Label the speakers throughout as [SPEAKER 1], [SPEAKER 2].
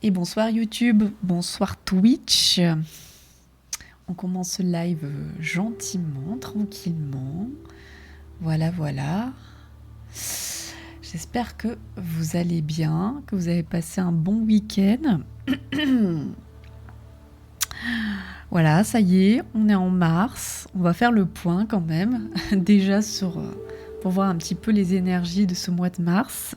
[SPEAKER 1] Et bonsoir YouTube, bonsoir Twitch. On commence ce live gentiment, tranquillement. Voilà, voilà. J'espère que vous allez bien, que vous avez passé un bon week-end. Voilà, ça y est, on est en mars. On va faire le point quand même, déjà pour voir un petit peu les énergies de ce mois de mars.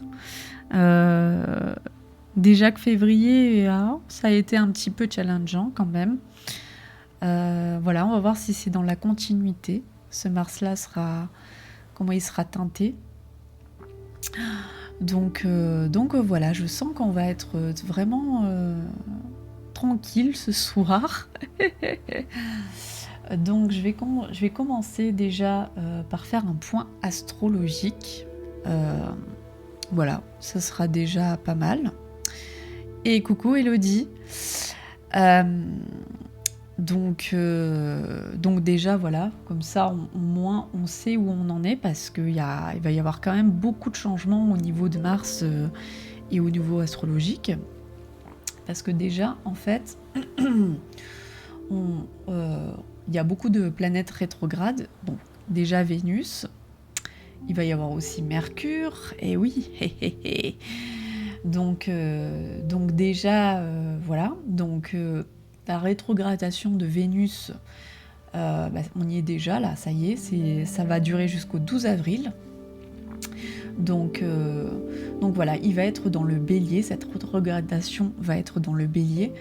[SPEAKER 1] Déjà que février, ça a été un petit peu challengeant quand même. Voilà, on va voir si c'est dans la continuité. Ce mars-là comment il sera teinté. Donc voilà, je sens qu'on va être vraiment tranquille ce soir. Donc je vais commencer déjà par faire un point astrologique. Voilà, ça sera déjà pas mal. Et coucou Elodie. Donc déjà voilà, comme ça au moins on sait où on en est parce qu'il va y avoir quand même beaucoup de changements au niveau de Mars et au niveau astrologique. Parce que déjà en fait, il y a beaucoup de planètes rétrogrades. Bon, déjà Vénus, il va y avoir aussi Mercure, et oui, donc déjà, voilà, donc la rétrogradation de Vénus, on y est déjà, là, ça y est, ça va durer jusqu'au 12 avril. Donc voilà, il va être dans le bélier, cette rétrogradation va être dans le bélier,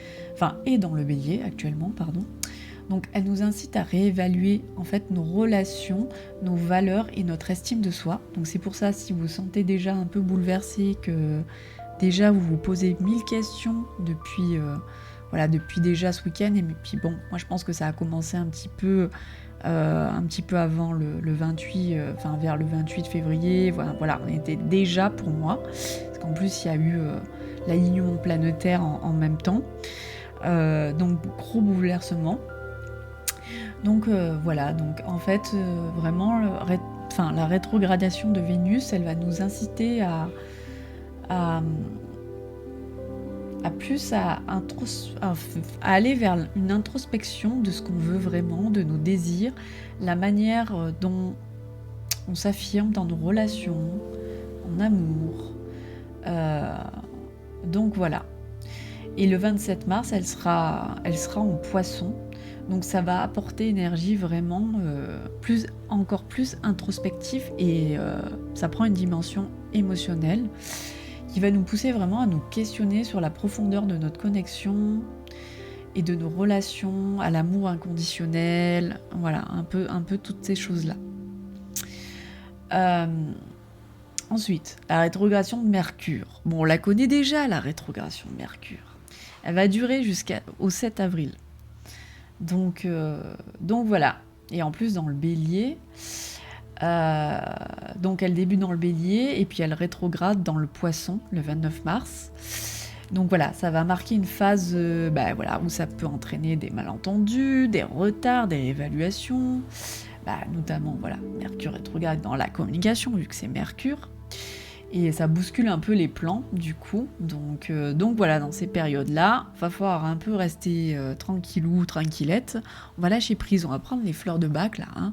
[SPEAKER 1] est dans le bélier actuellement, pardon. Donc elle nous incite à réévaluer en fait nos relations, nos valeurs et notre estime de soi. Donc c'est pour ça, si vous vous sentez déjà un peu bouleversé, que déjà vous vous posez 1000 questions depuis déjà ce week-end, et puis bon, moi je pense que ça a commencé un petit peu avant le 28, vers le 28 février, voilà, on était déjà pour moi, parce qu'en plus il y a eu l'alignement planétaire en même temps, donc gros bouleversement. Donc voilà, donc en fait vraiment la rétrogradation de Vénus, elle va nous inciter à aller vers une introspection de ce qu'on veut vraiment, de nos désirs, la manière dont on s'affirme dans nos relations, en amour. Donc voilà. Et le 27 mars, elle sera en Poisson. Donc ça va apporter énergie vraiment encore plus introspective, et ça prend une dimension émotionnelle qui va nous pousser vraiment à nous questionner sur la profondeur de notre connexion et de nos relations, à l'amour inconditionnel, voilà, un peu toutes ces choses-là. Ensuite, la rétrogradation de Mercure. Bon, on la connaît déjà, la rétrogradation de Mercure. Elle va durer jusqu'au 7 avril. Donc voilà. Et en plus, dans le bélier, donc elle débute dans le bélier et puis elle rétrograde dans le poisson le 29 mars. Donc voilà, ça va marquer une phase où ça peut entraîner des malentendus, des retards, des réévaluations. Notamment, voilà, Mercure rétrograde dans la communication, vu que c'est Mercure. Et ça bouscule un peu les plans, du coup. Donc voilà, dans ces périodes-là, va falloir un peu rester tranquillette. On va lâcher prise, on va prendre les fleurs de bac, là, hein.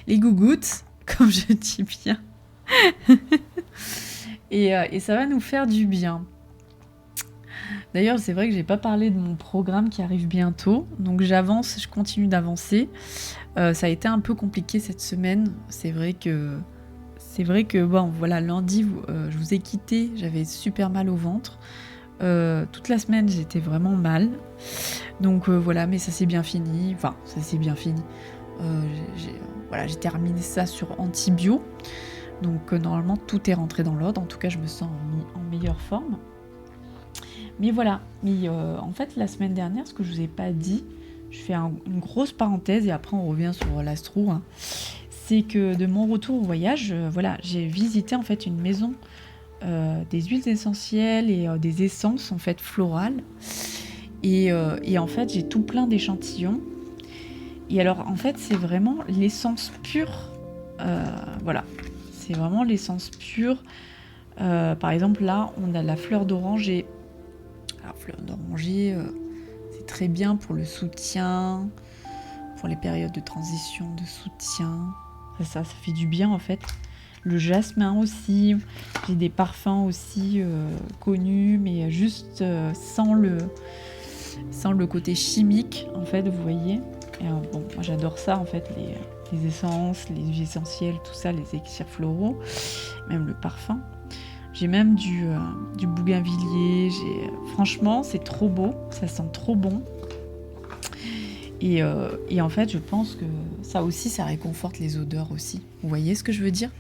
[SPEAKER 1] Les gougouttes, comme je dis bien. et ça va nous faire du bien. D'ailleurs, c'est vrai que j'ai pas parlé de mon programme qui arrive bientôt. Donc j'avance, je continue d'avancer. Ça a été un peu compliqué cette semaine. C'est vrai que bon, voilà, lundi, je vous ai quitté, j'avais super mal au ventre. Toute la semaine, j'étais vraiment mal. Donc voilà, mais ça s'est bien fini. Enfin, ça s'est bien fini. J'ai terminé ça sur antibio. Donc normalement, tout est rentré dans l'ordre. En tout cas, je me sens en meilleure forme. Mais voilà. Mais en fait, la semaine dernière, ce que je vous ai pas dit, je fais une grosse parenthèse et après on revient sur l'astro, hein. C'est que de mon retour au voyage, j'ai visité en fait une maison des huiles essentielles et des essences en fait florales. Et en fait, j'ai tout plein d'échantillons. Et alors, en fait, c'est vraiment l'essence pure. Voilà, c'est vraiment l'essence pure. Par exemple, là, on a la fleur d'orange et Alors, fleur d'oranger, c'est très bien pour le soutien, pour les périodes de transition, de soutien. Ça fait du bien en fait. Le jasmin aussi. J'ai des parfums aussi connus, mais juste sans le côté chimique en fait, vous voyez. Et, bon, moi j'adore ça en fait, les essences, les huiles essentielles, tout ça, les élixirs floraux, même le parfum. J'ai même du bougainvillier. Franchement, c'est trop beau, ça sent trop bon. Et en fait, je pense que ça aussi, ça réconforte les odeurs aussi. Vous voyez ce que je veux dire ?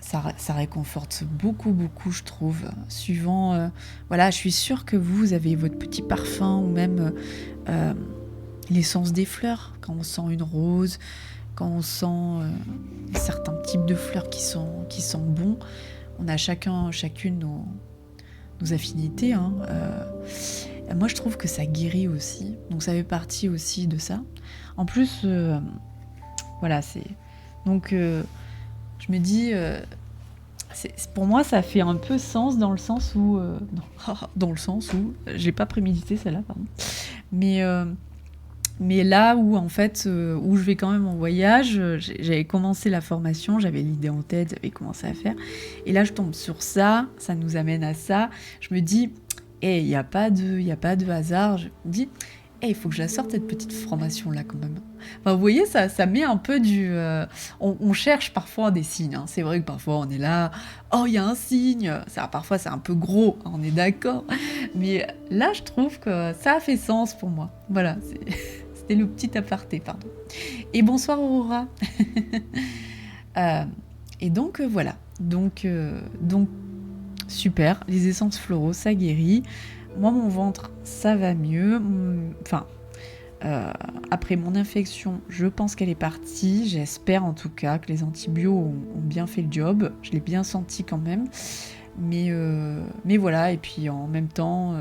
[SPEAKER 1] Ça réconforte beaucoup, beaucoup, je trouve. Suivant, voilà, je suis sûre que vous avez votre petit parfum ou même l'essence des fleurs. Quand on sent une rose, quand on sent certains types de fleurs qui sont bons. On a chacune nos affinités. Hein. Moi, je trouve que ça guérit aussi. Donc, ça fait partie aussi de ça. En plus, voilà, c'est... Donc, je me dis... pour moi, ça fait un peu sens dans le sens où... dans le sens où... J'ai pas prémédité celle-là, pardon. Mais là où, en fait, où je vais quand même en voyage, j'avais commencé la formation, j'avais l'idée en tête, j'avais commencé à faire. Et là, je tombe sur ça nous amène à ça. Je me dis... il n'y a pas de hasard. Je me dis, il faut que je la sorte, cette petite formation-là, quand même. Enfin, vous voyez, ça met un peu du... on cherche parfois des signes. Hein. C'est vrai que parfois, on est là, il y a un signe. Parfois, c'est un peu gros, hein, on est d'accord. Mais là, je trouve que ça a fait sens pour moi. Voilà, c'était le petit aparté, pardon. Et bonsoir, Aurora. Et donc, voilà. Donc, super, les essences floraux, ça guérit. Moi, mon ventre, ça va mieux. Enfin, après mon infection, je pense qu'elle est partie. J'espère en tout cas que les antibiotiques ont bien fait le job. Je l'ai bien senti quand même. Mais voilà, et puis en même temps,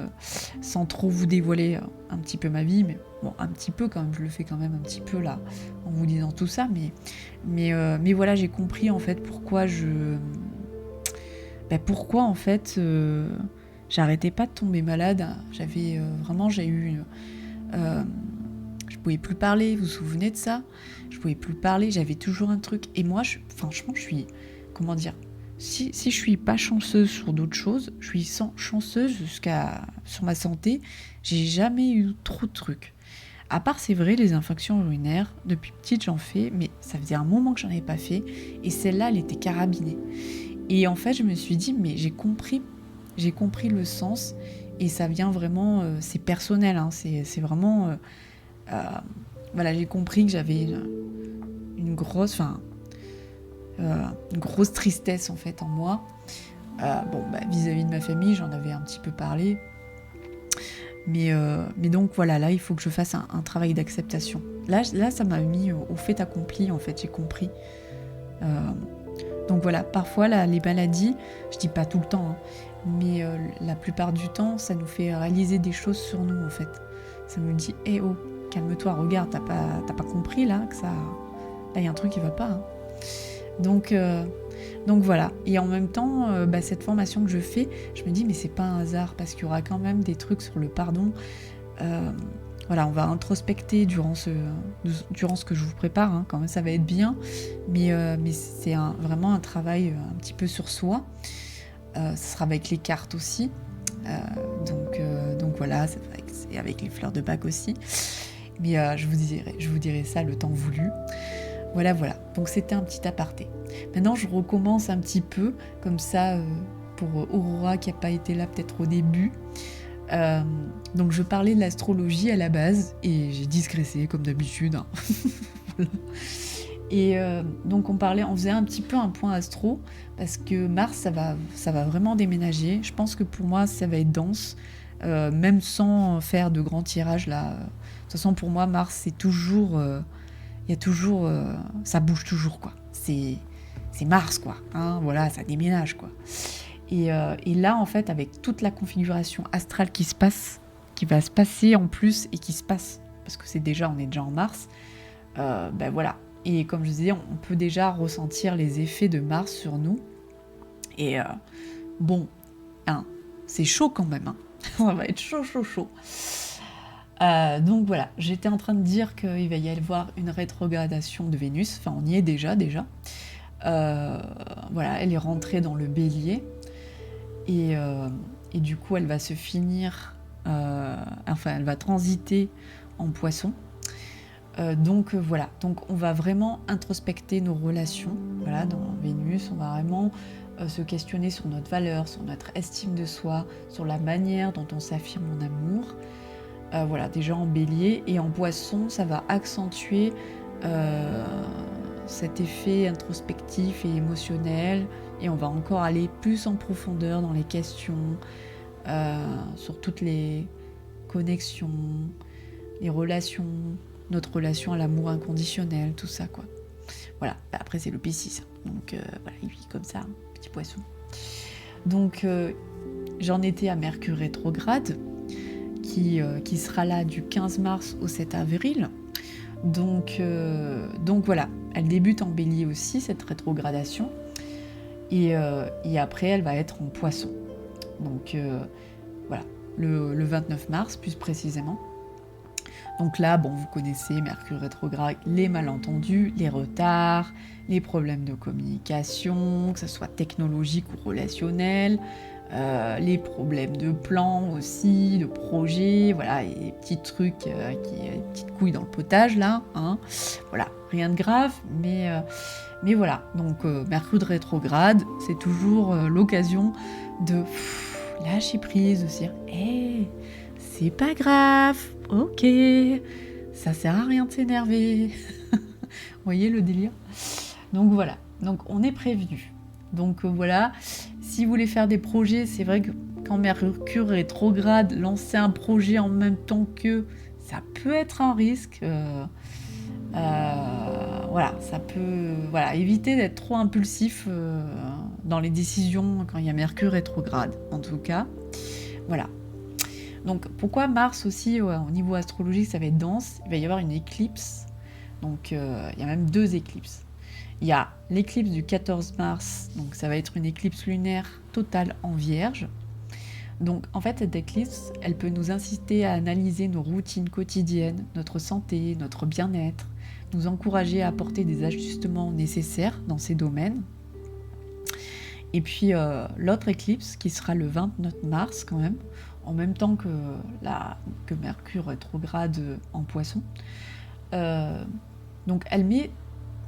[SPEAKER 1] sans trop vous dévoiler un petit peu ma vie, mais bon, un petit peu quand même, je le fais quand même un petit peu là, en vous disant tout ça. Mais voilà, j'ai compris en fait pourquoi pourquoi en fait j'arrêtais pas de tomber malade. J'ai eu je pouvais plus parler, vous vous souvenez de ça? Je pouvais plus parler, j'avais toujours un truc. Et moi, franchement, je suis, comment dire, si je suis pas chanceuse sur d'autres choses, je suis chanceuse sur ma santé. J'ai jamais eu trop de trucs. À part, c'est vrai, les infections urinaires, depuis petite j'en fais, mais ça faisait un moment que j'en avais pas fait. Et celle-là, elle était carabinée. Et en fait, je me suis dit, mais j'ai compris le sens, et ça vient vraiment, c'est personnel, hein, c'est vraiment, voilà, j'ai compris que j'avais une grosse tristesse en fait en moi. Vis-à-vis de ma famille, j'en avais un petit peu parlé, mais donc voilà, là, il faut que je fasse un travail d'acceptation. Là, ça m'a mis au fait accompli, en fait, j'ai compris. Donc voilà, parfois les maladies, je dis pas tout le temps, hein, mais la plupart du temps, ça nous fait réaliser des choses sur nous en fait. Ça nous dit, oh, calme-toi, regarde, t'as pas compris là que ça, là il y a un truc qui va pas. Hein. Donc voilà. Et en même temps, cette formation que je fais, je me dis mais c'est pas un hasard parce qu'il y aura quand même des trucs sur le pardon. Voilà, on va introspecter durant ce que je vous prépare, hein, quand même ça va être bien, mais c'est vraiment un travail un petit peu sur soi. Ça sera avec les cartes aussi, donc voilà, c'est avec les fleurs de Bach aussi, mais je vous dirai ça le temps voulu. Voilà, donc c'était un petit aparté. Maintenant je recommence un petit peu, comme ça, pour Aurora qui n'a pas été là peut-être au début. Donc je parlais de l'astrologie à la base et j'ai digressé comme d'habitude. Hein. Voilà. Et donc on faisait un petit peu un point astro parce que Mars ça va vraiment déménager. Je pense que pour moi ça va être dense, même sans faire de grands tirages là. De toute façon pour moi Mars c'est toujours, il y a toujours, ça bouge toujours quoi. C'est Mars quoi. Hein, voilà, ça déménage quoi. Et là, en fait, avec toute la configuration astrale qui va se passer en plus et qui se passe, parce que on est déjà en Mars, voilà. Et comme je disais, on peut déjà ressentir les effets de Mars sur nous. Et bon, hein, c'est chaud quand même. Hein. Ça va être chaud, chaud, chaud. Donc voilà, j'étais en train de dire qu'il va y avoir une rétrogradation de Vénus. Enfin, on y est déjà. Voilà, elle est rentrée dans le Bélier. Et du coup, elle va se finir... elle va transiter en Poisson. Donc voilà, donc on va vraiment introspecter nos relations, voilà, dans Vénus, on va vraiment se questionner sur notre valeur, sur notre estime de soi, sur la manière dont on s'affirme en amour. Voilà, déjà en Bélier, et en Poisson, ça va accentuer cet effet introspectif et émotionnel, et on va encore aller plus en profondeur dans les questions, sur toutes les connexions, les relations, notre relation à l'amour inconditionnel, tout ça, quoi. Voilà, après c'est le P6, donc voilà, il vit comme ça, petit poisson. Donc j'en étais à Mercure rétrograde, qui sera là du 15 mars au 7 avril. Donc voilà, elle débute en Bélier aussi, cette rétrogradation, et après elle va être en Poisson. Donc voilà, le 29 mars plus précisément. Donc là, bon, vous connaissez Mercure rétrograde, les malentendus, les retards, les problèmes de communication, que ce soit technologique ou relationnel, les problèmes de plan aussi, de projet, voilà, et les petits trucs, les petites couilles dans le potage là, hein. Voilà, rien de grave, mais voilà. Donc Mercure rétrograde, c'est toujours l'occasion de lâcher prise, de se dire, c'est pas grave, ok, ça sert à rien de s'énerver. Vous voyez le délire? Donc voilà, donc on est prévenu. Donc voilà, si vous voulez faire des projets, c'est vrai que quand Mercure rétrograde, lancer un projet en même temps que, ça peut être un risque. Voilà, ça peut... Voilà, éviter d'être trop impulsif dans les décisions quand il y a Mercure rétrograde, en tout cas. Voilà. Donc pourquoi Mars aussi, au niveau astrologique, ça va être dense? Il va y avoir une éclipse. Donc il y a même 2 éclipses. Il y a l'éclipse du 14 mars, donc ça va être une éclipse lunaire totale en Vierge. Donc en fait, cette éclipse, elle peut nous inciter à analyser nos routines quotidiennes, notre santé, notre bien-être, nous encourager à apporter des ajustements nécessaires dans ces domaines. Et puis l'autre éclipse, qui sera le 29 mars quand même, en même temps que Mercure rétrograde en Poisson. Donc elle met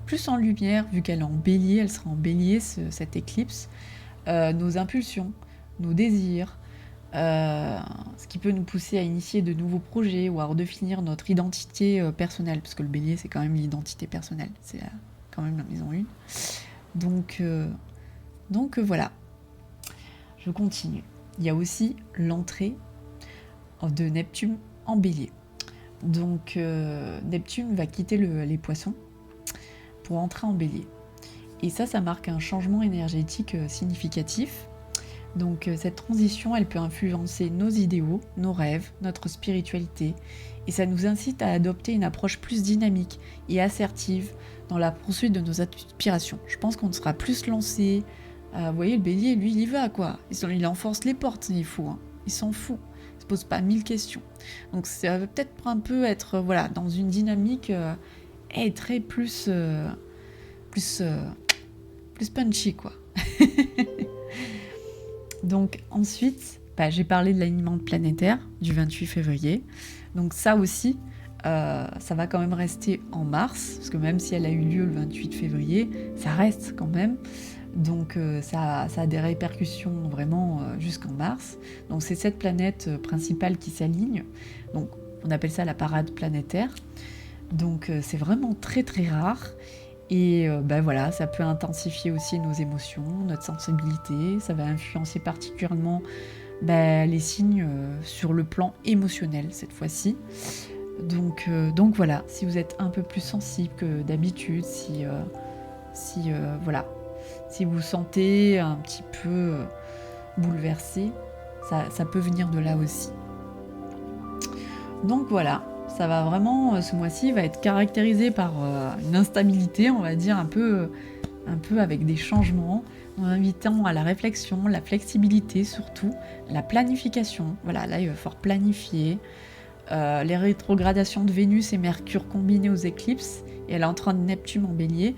[SPEAKER 1] plus en lumière, vu qu'elle est en Bélier, elle sera en Bélier cette éclipse, nos impulsions, nos désirs, ce qui peut nous pousser à initier de nouveaux projets ou à redéfinir notre identité personnelle, parce que le Bélier c'est quand même l'identité personnelle, c'est quand même la maison 1. Donc voilà, je continue. Il y a aussi l'entrée de Neptune en Bélier. Donc Neptune va quitter les Poissons pour entrer en Bélier. Et ça marque un changement énergétique significatif. Donc cette transition, elle peut influencer nos idéaux, nos rêves, notre spiritualité. Et ça nous incite à adopter une approche plus dynamique et assertive dans la poursuite de nos aspirations. Je pense qu'on sera plus lancé. Vous voyez, le Bélier, lui, il y va, quoi. Il enforce les portes s'il faut. Hein. Il s'en fout. Il se pose pas 1000 questions. Donc ça va peut-être un peu être voilà, dans une dynamique très plus punchy, quoi. Donc ensuite, j'ai parlé de l'alignement planétaire du 28 février. Donc ça aussi, ça va quand même rester en mars, parce que même si elle a eu lieu le 28 février, ça reste quand même. Donc ça a des répercussions vraiment jusqu'en mars. Donc c'est cette planète principale qui s'aligne. Donc on appelle ça la parade planétaire. Donc c'est vraiment très très rare. Et voilà, ça peut intensifier aussi nos émotions, notre sensibilité. Ça va influencer particulièrement les signes sur le plan émotionnel cette fois-ci. Donc voilà, si vous êtes un peu plus sensible que d'habitude, si vous vous sentez un petit peu bouleversé, ça peut venir de là aussi. Donc voilà, ça va vraiment, ce mois-ci va être caractérisé par une instabilité, on va dire, un peu avec des changements. en invitant à la réflexion, la flexibilité surtout, la planification. Voilà, là il va falloir planifier. Les rétrogradations de Vénus et Mercure combinées aux éclipses et à l'entrée de Neptune en Bélier,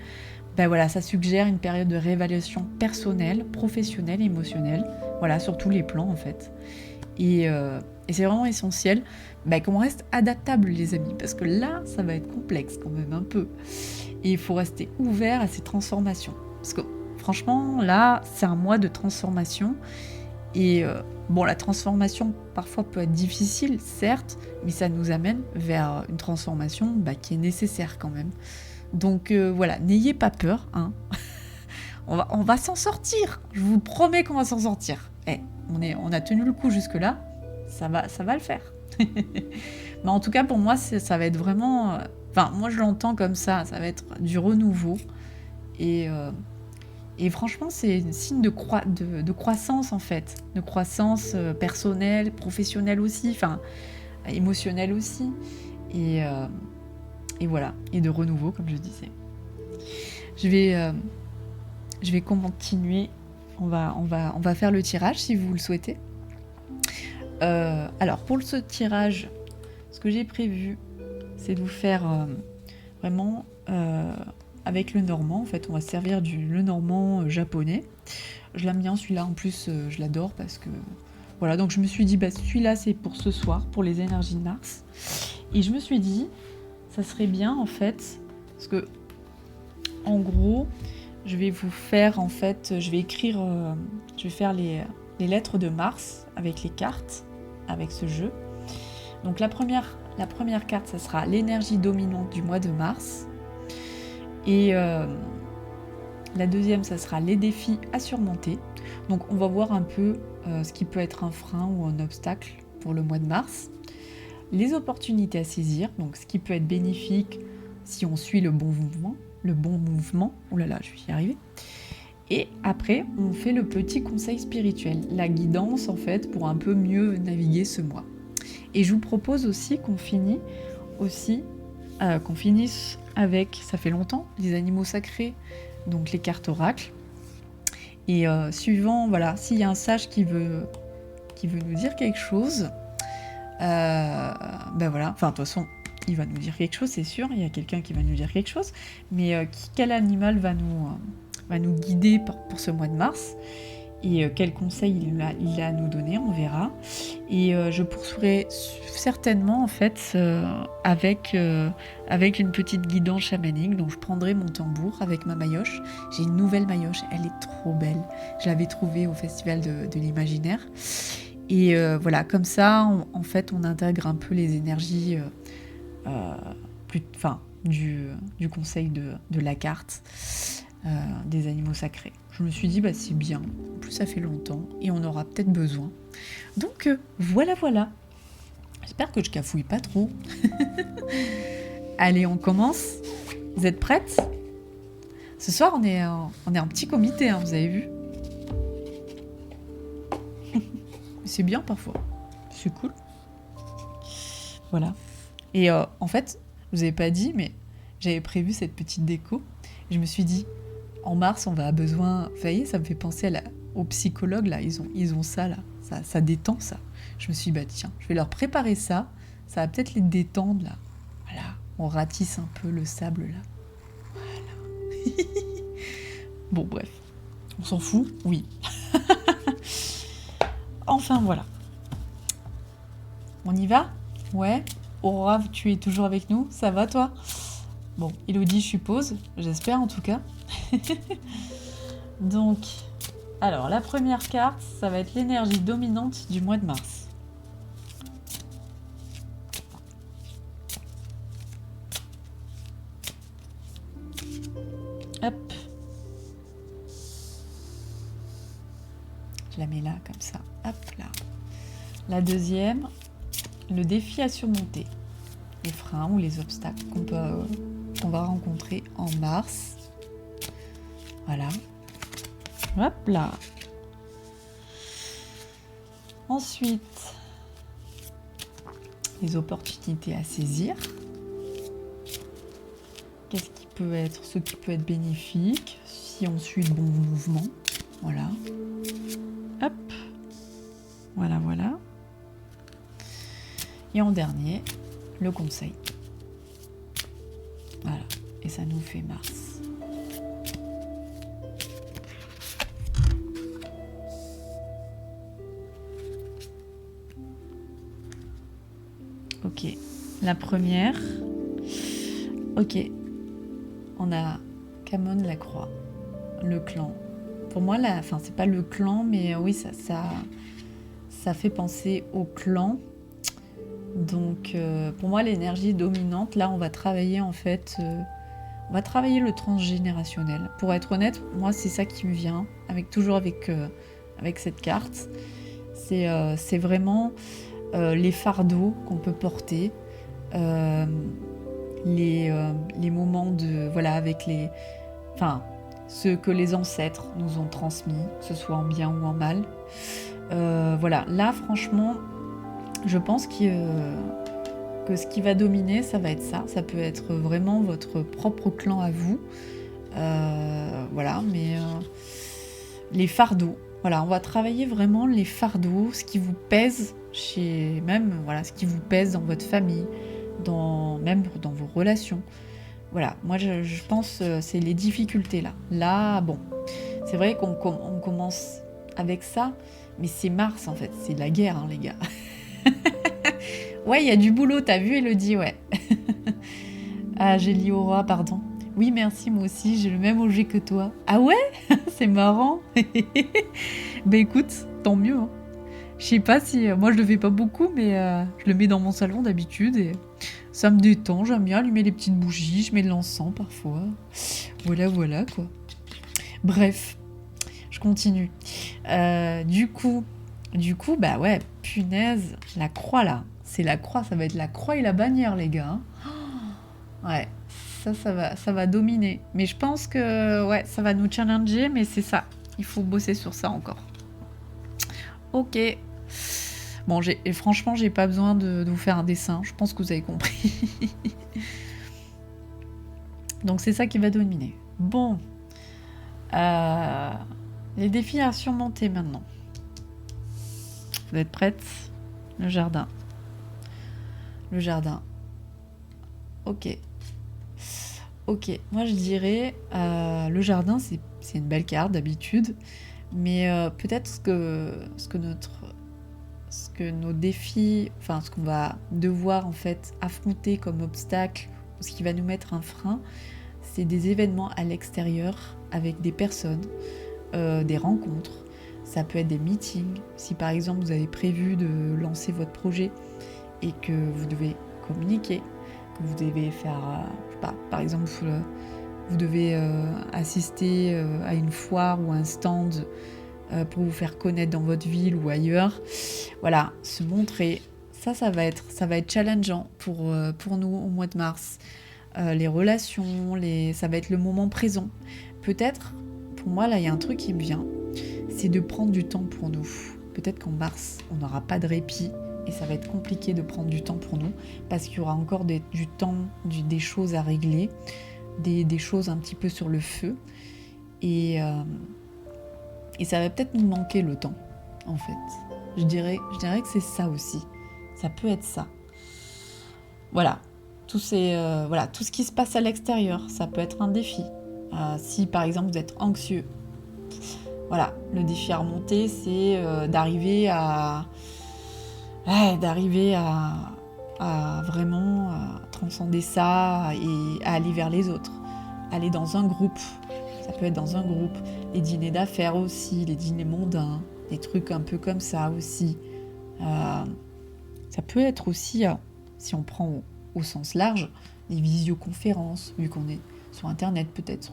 [SPEAKER 1] ben voilà, ça suggère une période de réévaluation personnelle, professionnelle, émotionnelle, voilà, sur tous les plans en fait. Et c'est vraiment essentiel qu'on reste adaptable les amis, parce que là, ça va être complexe quand même un peu. Et il faut rester ouvert à ces transformations. Parce que franchement, là, c'est un mois de transformation. Et bon, la transformation parfois peut être difficile, certes, mais ça nous amène vers une transformation qui est nécessaire quand même. Donc voilà, n'ayez pas peur, hein. on va s'en sortir, je vous promets qu'on va s'en sortir. On a tenu le coup jusque-là, ça va le faire. Mais en tout cas, pour moi, ça va être vraiment... Enfin, moi, je l'entends comme ça va être du renouveau. Et franchement, c'est un signe de croissance, en fait. De croissance personnelle, professionnelle aussi, enfin, émotionnelle aussi. Et voilà, et de renouveau, comme je disais. Je vais continuer. On va faire le tirage, si vous le souhaitez. Alors, pour ce tirage, ce que j'ai prévu, c'est de vous faire vraiment avec le normand. En fait, on va se servir du Lenormand japonais. Je l'aime bien, celui-là. En plus, je l'adore parce que... Voilà, donc je me suis dit, celui-là, c'est pour ce soir, pour les énergies de Mars. Et je me suis dit, ça serait bien, en fait, parce que, en gros, je vais vous faire, en fait, je vais faire les lettres de Mars avec les cartes, avec ce jeu. Donc la première carte, ça sera l'énergie dominante du mois de mars. Et la deuxième, ça sera les défis à surmonter. Donc on va voir un peu ce qui peut être un frein ou un obstacle pour le mois de mars. Les opportunités à saisir, donc ce qui peut être bénéfique si on suit le bon mouvement. Oh là là, je vais y arriver. Et après, on fait le petit conseil spirituel, la guidance en fait, pour un peu mieux naviguer ce mois. Et je vous propose aussi qu'on finisse avec, ça fait longtemps, les animaux sacrés, donc les cartes oracles. Et suivant, voilà, s'il y a un sage qui veut nous dire quelque chose, voilà, enfin de toute façon, il va nous dire quelque chose, c'est sûr, il y a quelqu'un qui va nous dire quelque chose, mais quel animal va nous guider pour ce mois de mars, et quel conseil il a à nous donner, on verra. Et je poursuivrai certainement en fait avec une petite guidance chamanique. Donc je prendrai mon tambour avec ma maillotche. J'ai une nouvelle maillotche, elle est trop belle. Je l'avais trouvée au festival de l'imaginaire. Et voilà, comme ça, en fait, on intègre un peu les énergies du conseil de la carte. Des animaux sacrés. Je me suis dit, c'est bien. En plus, ça fait longtemps et on aura peut-être besoin. Donc, voilà. J'espère que je cafouille pas trop. Allez, on commence. Vous êtes prêtes ? Ce soir, on est en petit comité, hein, vous avez vu ? C'est bien parfois. C'est cool. Voilà. Et en fait, je vous avais pas dit, mais j'avais prévu cette petite déco. Je me suis dit, en mars, on va avoir besoin... Vous voyez, ça me fait penser aux psychologues, là. Ils ont ça, là. Ça détend, ça. Je me suis dit, tiens, je vais leur préparer ça. Ça va peut-être les détendre, là. Voilà. On ratisse un peu le sable, là. Voilà. Bon, bref. On s'en fout ? Oui. Enfin, voilà. On y va ? Ouais. Aurora, tu es toujours avec nous ? Ça va, toi ? Bon, Elodie, je suppose. J'espère, en tout cas. Donc, alors la première carte, ça va être l'énergie dominante du mois de mars. Hop. Je la mets là, comme ça. Hop là. La deuxième, le défi à surmonter. Les freins ou les obstacles qu'on va rencontrer en mars. Voilà. Hop là. Ensuite, les opportunités à saisir. Qu'est-ce qui peut être, ce qui peut être bénéfique si on suit le bon mouvement. Voilà. Hop. Voilà, voilà. Et en dernier, le conseil. Voilà. Et ça nous fait Mars. Ok. La première. Ok. On a Camon la Croix. Le clan. Pour moi, enfin, c'est pas le clan, mais oui, ça fait penser au clan. Donc, pour moi, l'énergie dominante, là, on va travailler en fait, on va travailler le transgénérationnel. Pour être honnête, moi, c'est ça qui me vient, toujours avec cette carte. C'est vraiment les fardeaux qu'on peut porter, les moments de, voilà, avec enfin, ce que les ancêtres nous ont transmis, que ce soit en bien ou en mal. Voilà, là, franchement, je pense que ce qui va dominer, ça va être ça. Ça peut être vraiment votre propre clan à vous. Voilà, mais les fardeaux. Voilà, on va travailler vraiment les fardeaux, ce qui vous pèse voilà, ce qui vous pèse dans votre famille, même dans vos relations. Voilà, moi je pense c'est les difficultés là. Là, bon, c'est vrai qu'on commence avec ça, mais c'est Mars en fait, c'est la guerre, hein, les gars. Ouais, il y a du boulot, t'as vu, Elodie, ouais. Ah, j'ai lu Aura, pardon. Oui, merci, moi aussi, j'ai le même objet que toi. Ah ouais? C'est marrant. Bah écoute, tant mieux. Hein. Je sais pas si... moi, je le fais pas beaucoup, mais je le mets dans mon salon d'habitude et ça me détend. J'aime bien allumer les petites bougies, je mets de l'encens parfois. Voilà, voilà, quoi. Bref, je continue. Du coup, bah ouais, punaise, la croix, là. C'est la croix, ça va être la croix et la bannière, les gars. Ouais, ça va dominer. Mais je pense que ouais, ça va nous challenger, mais c'est ça. Il faut bosser sur ça encore. Ok. Bon, franchement, j'ai pas besoin de vous faire un dessin. Je pense que vous avez compris. Donc c'est ça qui va dominer. Bon. Les défis à surmonter maintenant. Vous êtes prêtes? Le jardin. Le jardin. Ok. Ok, moi je dirais le jardin, c'est une belle carte d'habitude, mais peut-être ce que nos défis, enfin ce qu'on va devoir en fait affronter comme obstacle, ou ce qui va nous mettre un frein, c'est des événements à l'extérieur avec des personnes, des rencontres. Ça peut être des meetings. Si par exemple vous avez prévu de lancer votre projet et que vous devez communiquer, que vous devez faire, je sais pas, par exemple, vous devez assister à une foire ou un stand pour vous faire connaître dans votre ville ou ailleurs. Voilà, se montrer. Ça va être challengeant pour nous au mois de mars. Les relations, ça va être le moment présent. Peut-être, pour moi, là, il y a un truc qui me vient, c'est de prendre du temps pour nous. Peut-être qu'en mars, on n'aura pas de répit et ça va être compliqué de prendre du temps pour nous parce qu'il y aura encore du temps, des choses à régler, des choses un petit peu sur le feu. Et ça va peut-être nous manquer le temps, en fait. Je dirais que c'est ça aussi. Ça peut être ça. Voilà. Tout ce qui se passe à l'extérieur, ça peut être un défi. Si par exemple vous êtes anxieux, voilà, le défi à remonter, c'est d'arriver à vraiment transcender ça et à aller vers les autres. Aller dans un groupe, ça peut être dans un groupe. Les dîners d'affaires aussi, les dîners mondains, des trucs un peu comme ça aussi. Ça peut être aussi, si on prend au sens large, des visioconférences, vu qu'on est sur Internet, peut-être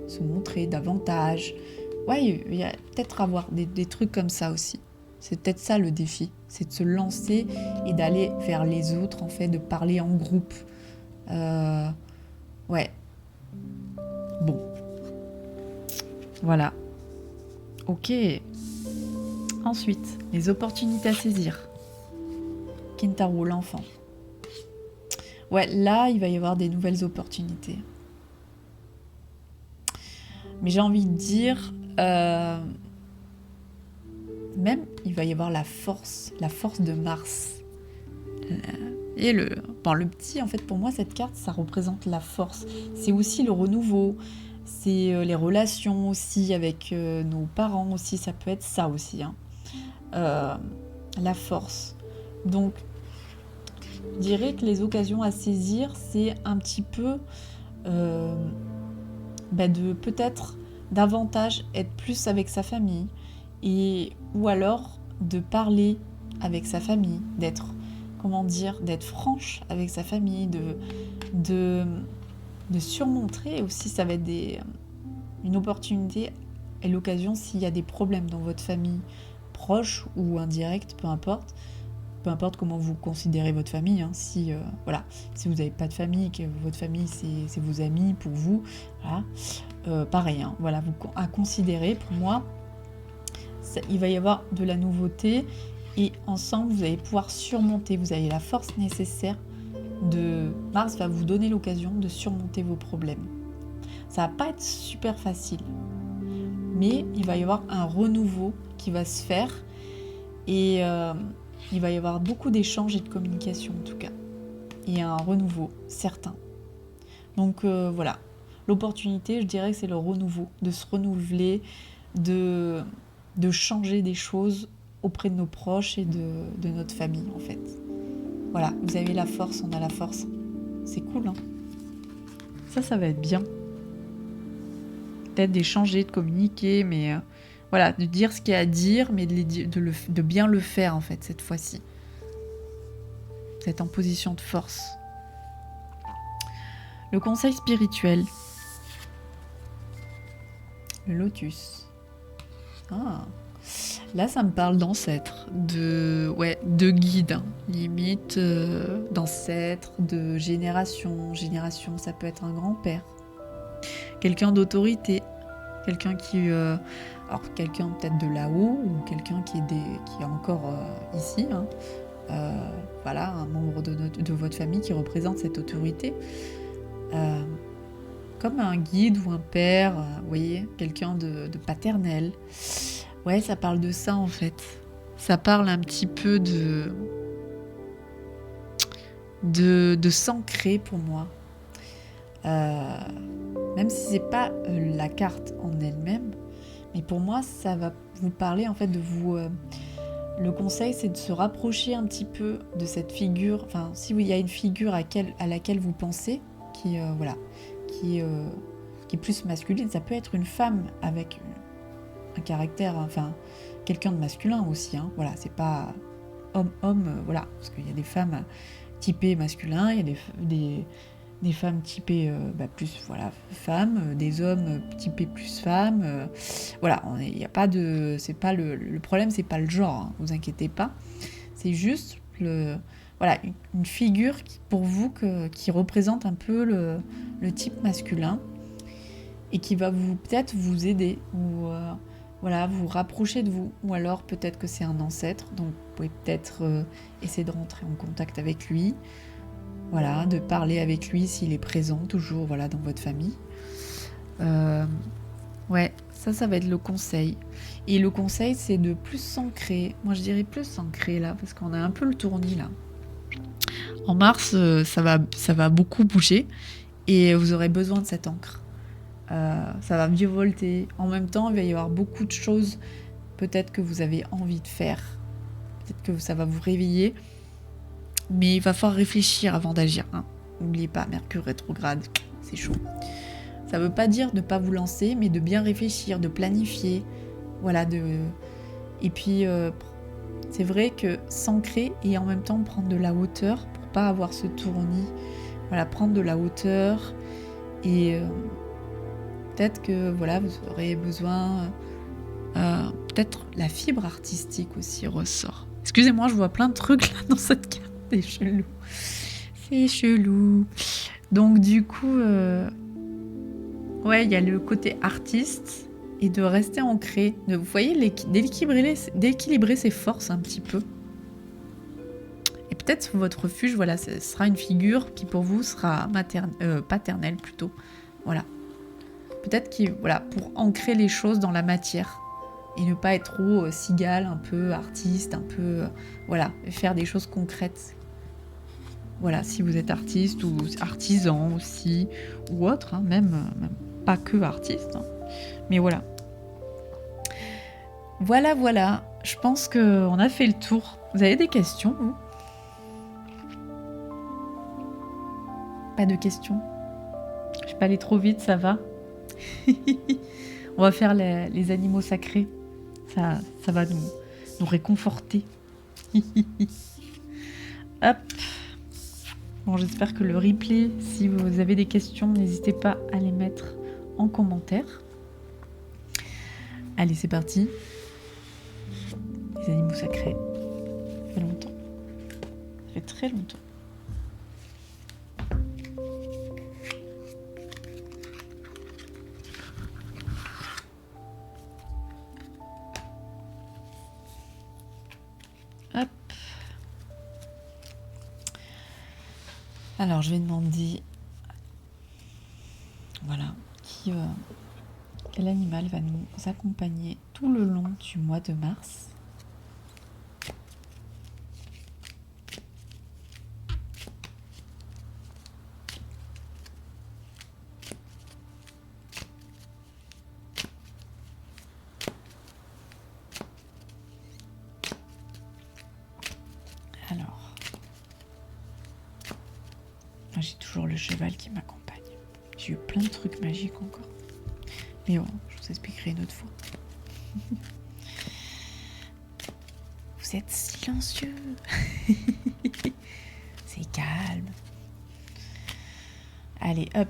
[SPEAKER 1] se montrer davantage. Ouais, il y a peut-être avoir des trucs comme ça aussi. C'est peut-être ça le défi, c'est de se lancer et d'aller vers les autres, en fait, de parler en groupe. Ouais. Bon. Voilà. Ok. Ensuite, les opportunités à saisir. Kintaro, l'enfant. Ouais, là, il va y avoir des nouvelles opportunités. Mais j'ai envie de dire, même il va y avoir la force de Mars. Et le petit, en fait, pour moi, cette carte, ça représente la force. C'est aussi le renouveau, c'est les relations aussi avec nos parents aussi, ça peut être ça aussi, hein. La force. Donc, je dirais que les occasions à saisir, c'est un petit peu de peut-être davantage être plus avec sa famille, ou alors de parler avec sa famille, d'être franche avec sa famille, de surmontrer aussi, ça va être une opportunité et l'occasion s'il y a des problèmes dans votre famille, proche ou indirecte, peu importe comment vous considérez votre famille, hein. Si vous n'avez pas de famille, que votre famille c'est vos amis pour vous, voilà, pareil, hein, voilà, à considérer. Pour moi, il va y avoir de la nouveauté et ensemble vous allez pouvoir surmonter, vous avez la force nécessaire. Mars va vous donner l'occasion de surmonter vos problèmes. Ça va pas être super facile, mais il va y avoir un renouveau qui va se faire et il va y avoir beaucoup d'échanges et de communication en tout cas. Et un renouveau certain. Donc voilà, l'opportunité, je dirais que c'est le renouveau, de se renouveler, de changer des choses auprès de nos proches et de notre famille en fait. Voilà, vous avez la force, on a la force. C'est cool, hein. Ça va être bien. Peut-être d'échanger, de communiquer, mais voilà, de dire ce qu'il y a à dire, mais de bien le faire en fait cette fois-ci. Vous êtes en position de force. Le conseil spirituel. Le lotus. Ah. Là, ça me parle d'ancêtres, de guides, hein. Limite d'ancêtres, de génération. Génération, ça peut être un grand-père, quelqu'un d'autorité, quelqu'un qui, alors quelqu'un peut-être de là-haut ou quelqu'un qui est encore ici, hein. Voilà, un membre de votre famille qui représente cette autorité. Comme un guide ou un père, vous voyez, quelqu'un de paternel. Ouais, ça parle de ça en fait. Ça parle un petit peu de s'ancrer pour moi. Même si c'est pas la carte en elle-même, mais pour moi ça va vous parler en fait de vous. Le conseil, c'est de se rapprocher un petit peu de cette figure. Enfin, si il y a une figure à laquelle vous pensez, qui est plus masculine, ça peut être une femme avec un caractère, enfin quelqu'un de masculin aussi, hein. Voilà, c'est pas homme, voilà, parce qu'il y a des femmes typées masculins, il y a des femmes typées plus femmes, des hommes typés plus femmes, voilà, il y a pas de, c'est pas le problème, c'est pas le genre, hein, vous inquiétez pas, c'est juste une figure pour vous qui représente un peu le type masculin et qui va peut-être vous aider ou vous rapprocher de vous, ou alors peut-être que c'est un ancêtre, donc vous pouvez peut-être essayer de rentrer en contact avec lui, voilà, de parler avec lui s'il est présent toujours, voilà, dans votre famille. Ça va être le conseil. Et le conseil, c'est de plus s'ancrer. Moi, je dirais plus s'ancrer là, parce qu'on a un peu le tournis là. En mars, ça va beaucoup bouger et vous aurez besoin de cette encre. Ça va virevolter. En même temps, il va y avoir beaucoup de choses peut-être que vous avez envie de faire. Peut-être que ça va vous réveiller. Mais il va falloir réfléchir avant d'agir, hein. N'oubliez pas, Mercure rétrograde, c'est chaud. Ça ne veut pas dire de ne pas vous lancer, mais de bien réfléchir, de planifier. Voilà, et puis, c'est vrai que s'ancrer et en même temps prendre de la hauteur pour pas avoir ce tournis. Voilà, prendre de la hauteur et peut-être que vous aurez besoin, peut-être la fibre artistique aussi ressort. Excusez-moi, je vois plein de trucs là dans cette carte, c'est chelou. Donc du coup, il y a le côté artiste et de rester ancré, vous voyez, d'équilibrer ses forces un petit peu. Et peut-être votre refuge, voilà, ce sera une figure qui pour vous sera paternelle plutôt. Voilà. Peut-être pour ancrer les choses dans la matière et ne pas être trop cigale, un peu artiste, un peu... voilà, faire des choses concrètes. Voilà, si vous êtes artiste ou artisan aussi, ou autre, hein, même pas que artiste. Hein. Mais voilà. Voilà. Je pense qu'on a fait le tour. Vous avez des questions, vous ? Pas de questions ? Je vais pas aller trop vite, ça va ? On va faire les animaux sacrés. Ça va nous réconforter. Hop. Bon, j'espère que le replay, si vous avez des questions, n'hésitez pas à les mettre en commentaire. Allez, c'est parti. Les animaux sacrés. Ça fait longtemps. Ça fait très longtemps. Hop. Alors, je vais demander... Voilà. Quel animal va nous accompagner tout le long du mois de mars ? Alors, moi j'ai toujours le cheval qui m'accompagne. J'ai eu plein de trucs magiques encore. Mais bon, je vous expliquerai une autre fois. Vous êtes silencieux. C'est calme. Allez, hop.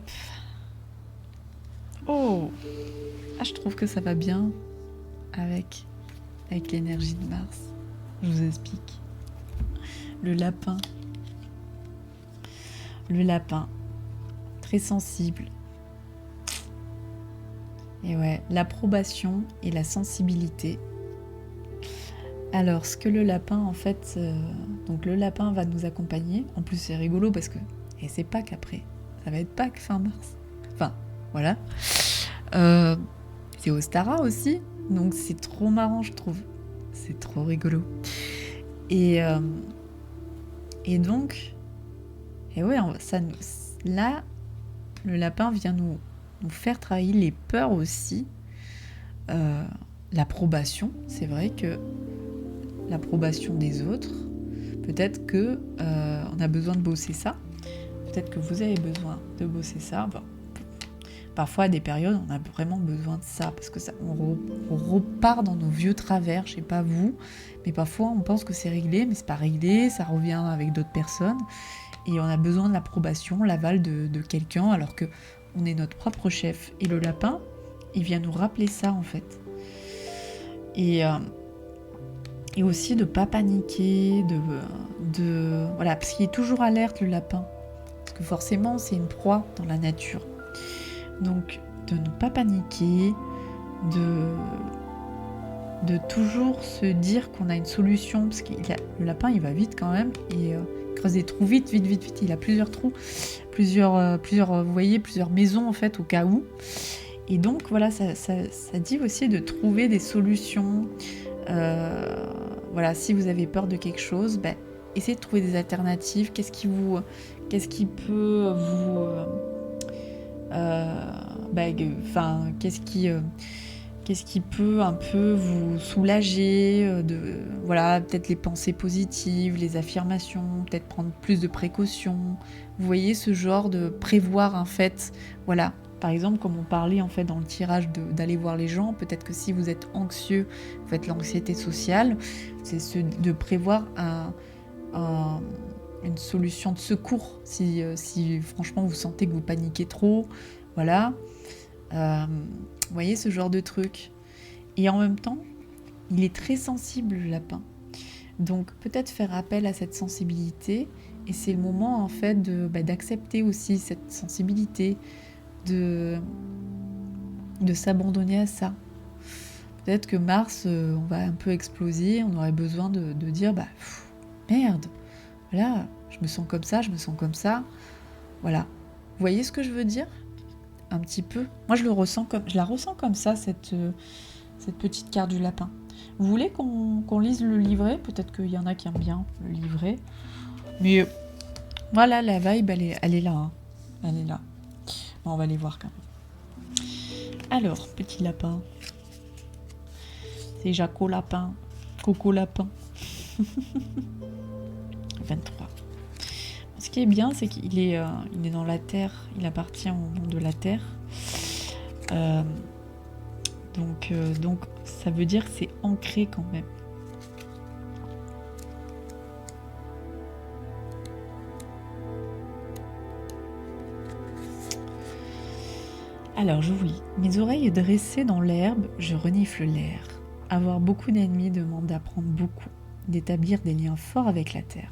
[SPEAKER 1] Oh, je trouve que ça va bien avec l'énergie de Mars. Je vous explique. Le lapin, très sensible. Et ouais, l'approbation et la sensibilité. Alors, ce que le lapin, en fait... donc le lapin va nous accompagner. En plus, c'est rigolo parce que... Et c'est Pâques après. Ça va être Pâques fin mars. Enfin, voilà. C'est Ostara aussi. Donc c'est trop marrant, je trouve. C'est trop rigolo. Et donc... Et ouais, là, le lapin vient nous faire travailler les peurs aussi. L'approbation, c'est vrai que l'approbation des autres, peut-être que on a besoin de bosser ça. Peut-être que vous avez besoin de bosser ça. Bon, parfois, à des périodes, on a vraiment besoin de ça, parce que on repart dans nos vieux travers, je sais pas vous, mais parfois on pense que c'est réglé, mais c'est pas réglé, ça revient avec d'autres personnes, et on a besoin de l'approbation, l'aval de quelqu'un, alors que on est notre propre chef. Et le lapin, il vient nous rappeler ça, en fait. Et aussi de pas paniquer, voilà, parce qu'il est toujours alerte, le lapin. Parce que forcément, c'est une proie dans la nature. Donc, de ne pas paniquer, de toujours se dire qu'on a une solution, parce que le lapin, il va vite quand même, et creuse des trous vite, il a plusieurs trous, vous voyez, plusieurs maisons en fait, au cas où. Et donc, voilà, ça dit aussi de trouver des solutions. Voilà, si vous avez peur de quelque chose, essayez de trouver des alternatives. Qu'est-ce qui peut vous... qu'est-ce qui peut un peu vous soulager, voilà, peut-être les pensées positives, les affirmations, peut-être prendre plus de précautions. Vous voyez, ce genre de prévoir en fait, voilà. Par exemple, comme on parlait en fait dans le tirage d'aller voir les gens, peut-être que si vous êtes anxieux, vous faites l'anxiété sociale, c'est de prévoir une solution de secours si franchement vous sentez que vous paniquez trop, voilà. Vous voyez ce genre de truc. Et en même temps, il est très sensible, le lapin. Donc peut-être faire appel à cette sensibilité, et c'est le moment en fait d'accepter aussi cette sensibilité, de s'abandonner à ça. Peut-être que Mars, on va un peu exploser, on aurait besoin de dire merde, voilà, je me sens comme ça, voilà. Vous voyez ce que je veux dire ? Un petit peu. Moi, je la ressens comme ça, cette petite carte du lapin. Vous voulez qu'on lise le livret? Peut-être qu'il y en a qui aiment bien le livret. Mais voilà, la vibe, elle est là. Hein. Elle est là. Bon, on va aller voir quand même. Alors, petit lapin. C'est Jaco Lapin. Coco Lapin. 23. Ce qui est bien, c'est qu'il est, il est dans la terre. Il appartient au monde de la terre. Donc, ça veut dire que c'est ancré quand même. Alors, je vous lis. Mes oreilles dressées dans l'herbe, je renifle l'air. Avoir beaucoup d'ennemis demande d'apprendre beaucoup, d'établir des liens forts avec la terre.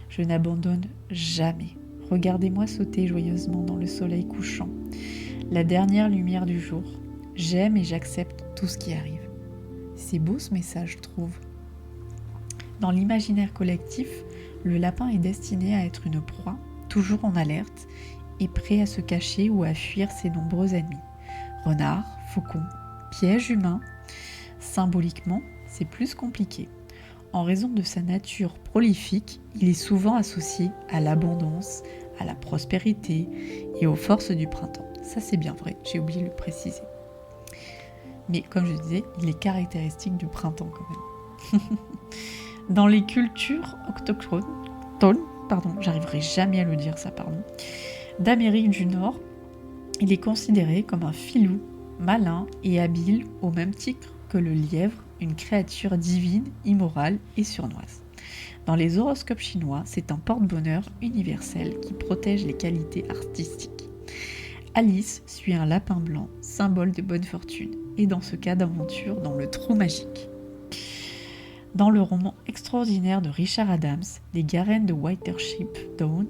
[SPEAKER 1] Je n'abandonne jamais. Regardez-moi sauter joyeusement dans le soleil couchant. La dernière lumière du jour. J'aime et j'accepte tout ce qui arrive. C'est beau ce message, je trouve. Dans l'imaginaire collectif, le lapin est destiné à être une proie, toujours en alerte, et prêt à se cacher ou à fuir ses nombreux ennemis. Renards, faucons, pièges humains. Symboliquement, c'est plus compliqué. En raison de sa nature prolifique, il est souvent associé à l'abondance, à la prospérité et aux forces du printemps. Ça c'est bien vrai, j'ai oublié de le préciser. Mais comme je disais, il est caractéristique du printemps quand même. Dans les cultures autochtones, j'arriverai jamais à le dire ça, d'Amérique du Nord, il est considéré comme un filou, malin et habile au même titre que le lièvre, une créature divine, immorale et sournoise. Dans les horoscopes chinois, c'est un porte-bonheur universel qui protège les qualités artistiques. Alice suit un lapin blanc, symbole de bonne fortune, et dans ce cas d'aventure dans le trou magique. Dans le roman extraordinaire de Richard Adams, Les Garènes de Watership Down,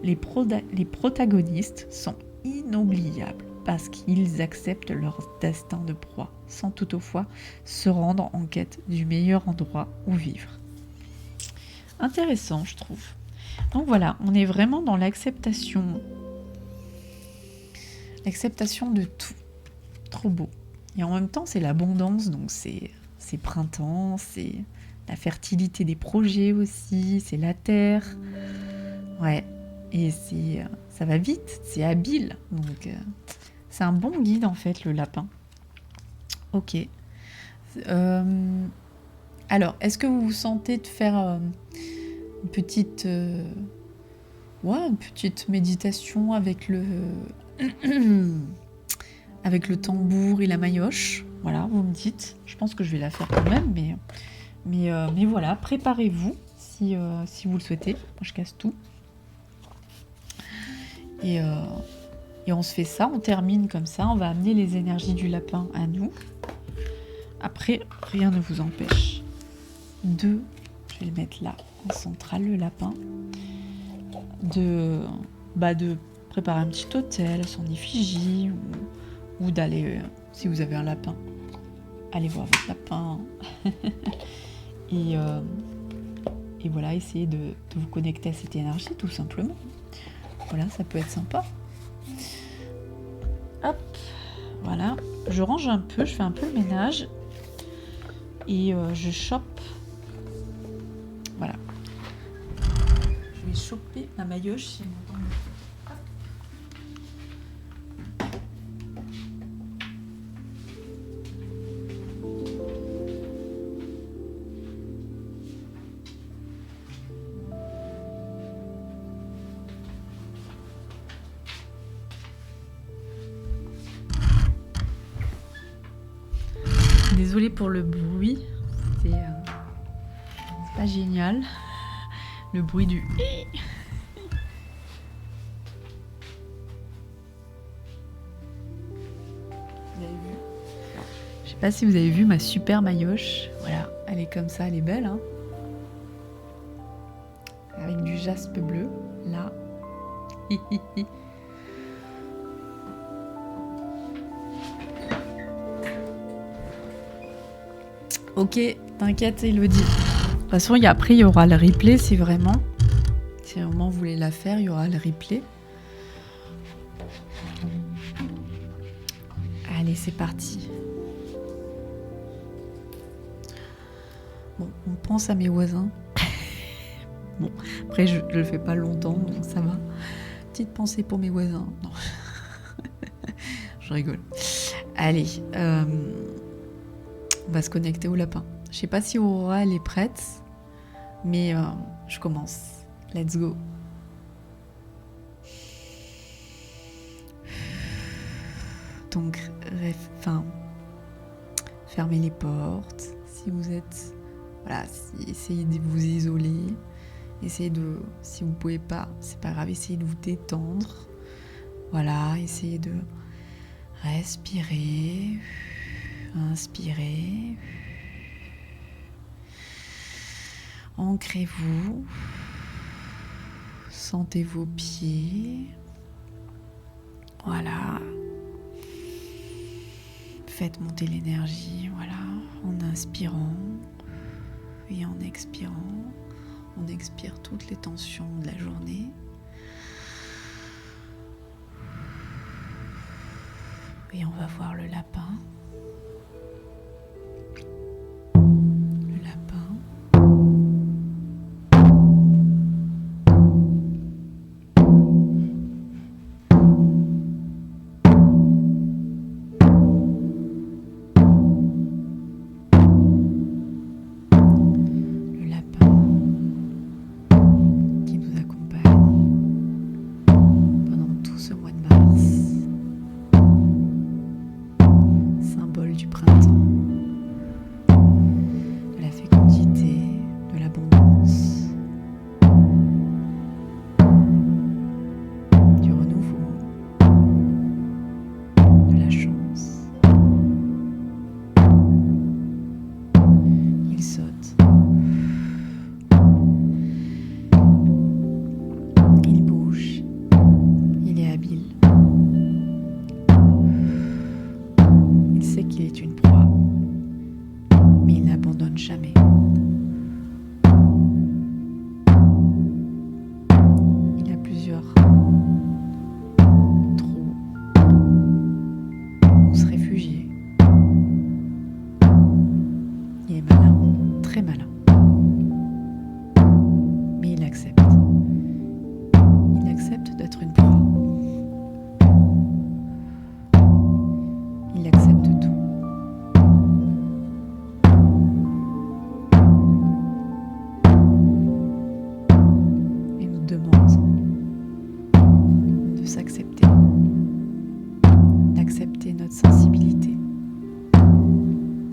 [SPEAKER 1] les protagonistes sont inoubliables parce qu'ils acceptent leur destin de proie, sans toutefois se rendre en quête du meilleur endroit où vivre. Intéressant, je trouve. Donc voilà, on est vraiment dans l'acceptation de tout. Trop beau. Et en même temps, c'est l'abondance, donc c'est printemps, c'est la fertilité des projets aussi, c'est la terre. Ouais, et ça va vite, c'est habile. Donc c'est un bon guide en fait, le lapin. Ok. Alors, est-ce que vous vous sentez de faire une petite méditation avec avec le tambour et la maillotche? Voilà, vous me dites. Je pense que je vais la faire quand même, mais voilà, préparez-vous si vous le souhaitez. Moi, je casse tout. Et on se fait ça, on termine comme ça, on va amener les énergies du lapin à nous. Après, rien ne vous empêche je vais le mettre là, en centrale, le lapin, de préparer un petit hôtel, son effigie, ou d'aller, si vous avez un lapin, allez voir votre lapin. Et voilà, essayez de vous connecter à cette énergie, tout simplement. Voilà, ça peut être sympa. Hop, voilà. Je range un peu, je fais un peu le ménage. Et je chope. Voilà. Je vais choper ma maillotche si on entend. Désolée pour le bruit, c'est pas génial. Le bruit du... Vous avez vu? Je sais pas si vous avez vu ma super maillotche. Voilà, elle est comme ça, elle est belle. Hein, avec du jaspe bleu, là. Ok, t'inquiète Elodie. De toute façon, après, il y aura le replay si vraiment vous voulez la faire, il y aura le replay. Allez, c'est parti. Bon, on pense à mes voisins. Bon, après je le fais pas longtemps, donc ça va. Petite pensée pour mes voisins. Non, je rigole. Allez, on va se connecter au lapin. Je sais pas si Aurora elle est prête, mais je commence. Let's go. Donc, fermez les portes. Si vous êtes, essayez de vous isoler. Essayez de, si vous pouvez pas, c'est pas grave, essayez de vous détendre. Voilà, essayez de respirer, inspirer. Ancrez-vous. Sentez vos pieds. Voilà. Faites monter l'énergie, voilà, en inspirant et en expirant. On expire toutes les tensions de la journée. Et on va voir le lapin. Le lapin.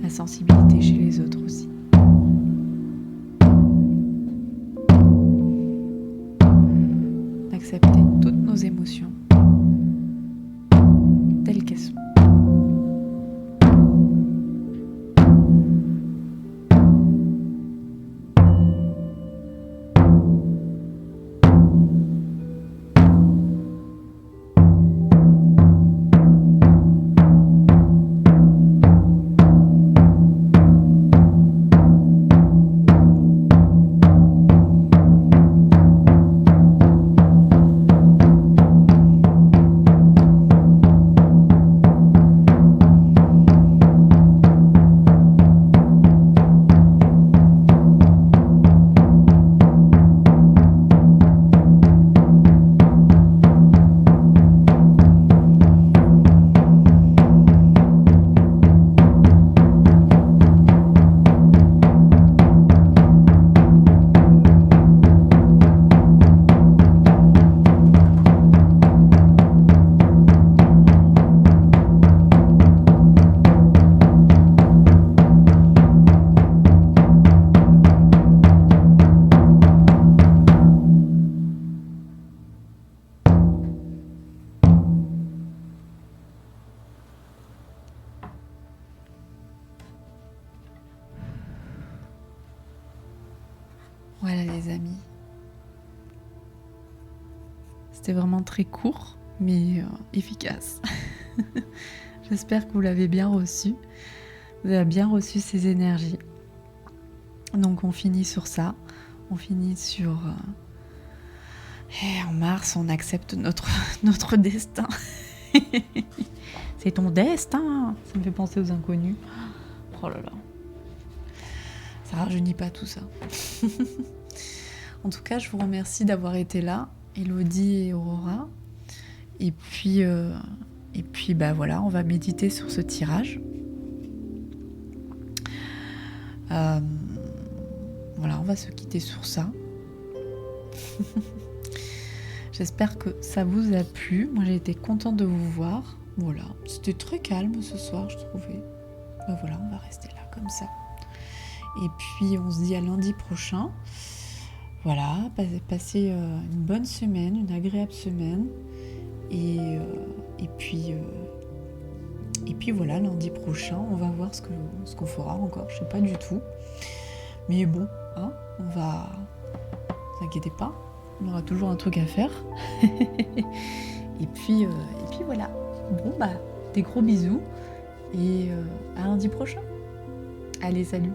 [SPEAKER 1] Sensibilité chez les autres aussi. Accepter toutes nos émotions telles qu'elles sont. Voilà les amis. C'était vraiment très court, mais efficace. J'espère que vous l'avez bien reçu. Vous avez bien reçu ces énergies. Donc on finit sur ça. On finit sur... en mars, on accepte notre destin. C'est ton destin. Ça me fait penser aux inconnus. Oh là là. Ça rajeunit pas tout ça. En tout cas, je vous remercie d'avoir été là, Elodie et Aurora. Et puis bah voilà, on va méditer sur ce tirage. Voilà, on va se quitter sur ça. J'espère que ça vous a plu. Moi, j'ai été contente de vous voir. Voilà, c'était très calme ce soir, je trouvais. Ben voilà, on va rester là comme ça. Et puis, on se dit à lundi prochain. Voilà, passez une bonne semaine, une agréable semaine. Et puis voilà, lundi prochain, on va voir ce qu'on fera encore. Je sais pas du tout. Mais bon, hein, on va... Ne vous inquiétez pas, on aura toujours un truc à faire. et puis voilà. Bon, bah, des gros bisous. Et à lundi prochain. Allez, salut.